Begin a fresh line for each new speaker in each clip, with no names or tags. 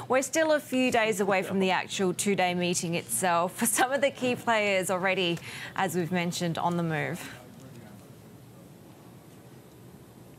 We're still a few days away from the actual two-day meeting itself. For some of the key players already, as we've mentioned, on the move.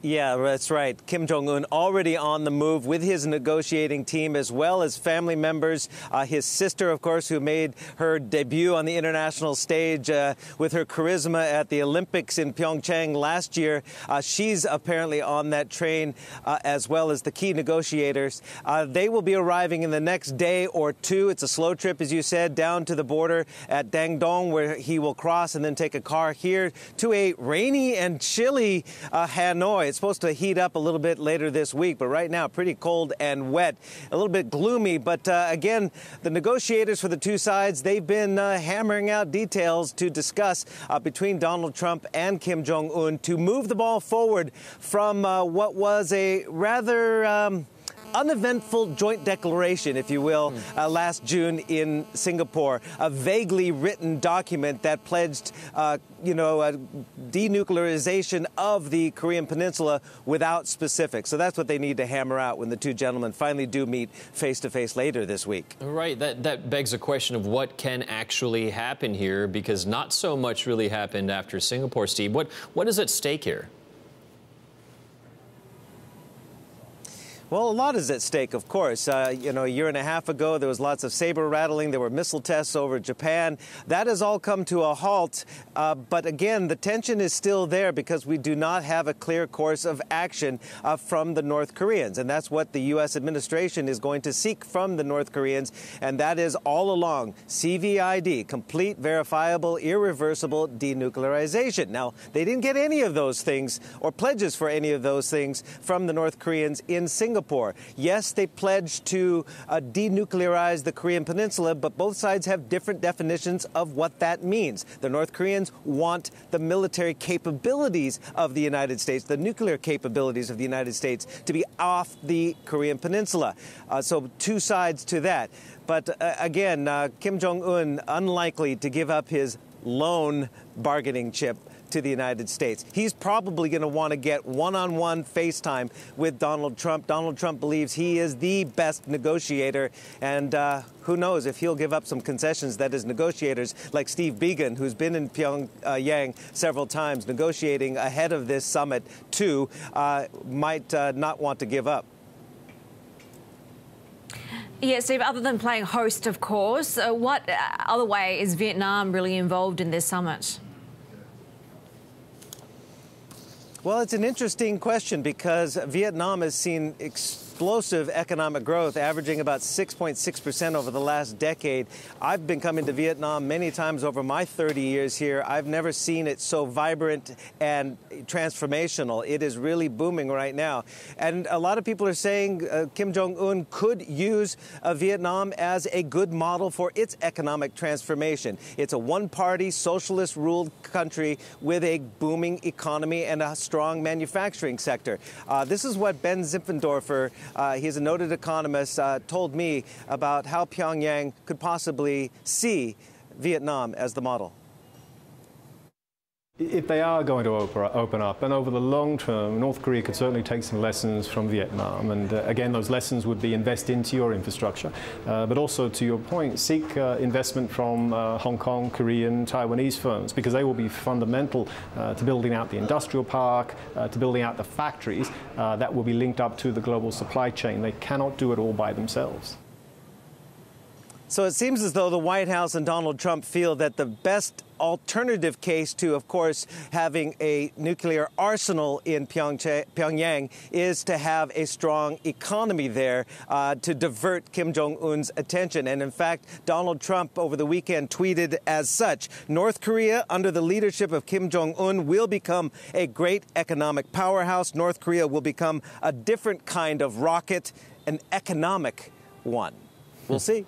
Yeah, that's right. Kim Jong Un already on the move with his negotiating team, as well as family members. His sister, of course, who made her debut on the international stage with her charisma at the Olympics in Pyeongchang last year. She's apparently on that train, as well as the key negotiators. They will be arriving in the next day or two. It's a slow trip, as you said, down to the border at Dangdong, where he will cross and then take a car here to a rainy and chilly Hanoi. It's supposed to heat up a little bit later this week, but right now pretty cold and wet, a little bit gloomy. But again, the negotiators for the two sides, they've been hammering out details to discuss between Donald Trump and Kim Jong Un to move the ball forward from what was a rather uneventful joint declaration, if you will, last June in Singapore, a vaguely written document that pledged, denuclearization of the Korean Peninsula without specifics. So that's what they need to hammer out when the two gentlemen finally do meet face to face later this week.
Right. That begs a question of what can actually happen here, because not so much really happened after Singapore, Steve. What is at stake here?
Well, a lot is at stake, of course. A year and a half ago, there was lots of saber rattling. There were missile tests over Japan. That has all come to a halt. But again, the tension is still there because we do not have a clear course of action from the North Koreans. And that's what the U.S. administration is going to seek from the North Koreans. And that is all along CVID, complete, verifiable, irreversible denuclearization. Now, they didn't get any of those things or pledges for any of those things from the North Koreans in Singapore. Yes, they pledged to denuclearize the Korean Peninsula, but both sides have different definitions of what that means. The North Koreans want the military capabilities of the United States, the nuclear capabilities of the United States, to be off the Korean Peninsula. So two sides to that. But again, Kim Jong Un unlikely to give up his lone bargaining chip to the United States. He's probably going to want to get one-on-one FaceTime with Donald Trump. Donald Trump believes he is the best negotiator, and who knows if he'll give up some concessions that his negotiators, like Steve Biegun, who's been in Pyongyang several times negotiating ahead of this summit too, might not want to give up.
Yeah, Steve, other than playing host, of course, what other way is Vietnam really involved in this summit?
Well, it's an interesting question because Vietnam has seen explosive economic growth, averaging about 6.6% over the last decade. I've been coming to Vietnam many times over my 30 years here. I've never seen it so vibrant and transformational. It is really booming right now. And a lot of people are saying Kim Jong Un could use Vietnam as a good model for its economic transformation. It's a one-party, socialist-ruled country with a booming economy and a strong manufacturing sector. This is what Ben Zippendorfer, he's a noted economist, told me about how Pyongyang could possibly see Vietnam as the model.
If they are going to open up, and over the long term, North Korea could certainly take some lessons from Vietnam. And again, those lessons would be invest into your infrastructure, but also, to your point, seek investment from Hong Kong, Korean, Taiwanese firms, because they will be fundamental to building out the industrial park, to building out the factories that will be linked up to the global supply chain. They cannot do it all by themselves.
So it seems as though the White House and Donald Trump feel that the best alternative case to, of course, having a nuclear arsenal in Pyongyang is to have a strong economy there to divert Kim Jong-un's attention. And in fact, Donald Trump over the weekend tweeted as such: North Korea, under the leadership of Kim Jong-un, will become a great economic powerhouse. North Korea will become a different kind of rocket, an economic one. We'll see.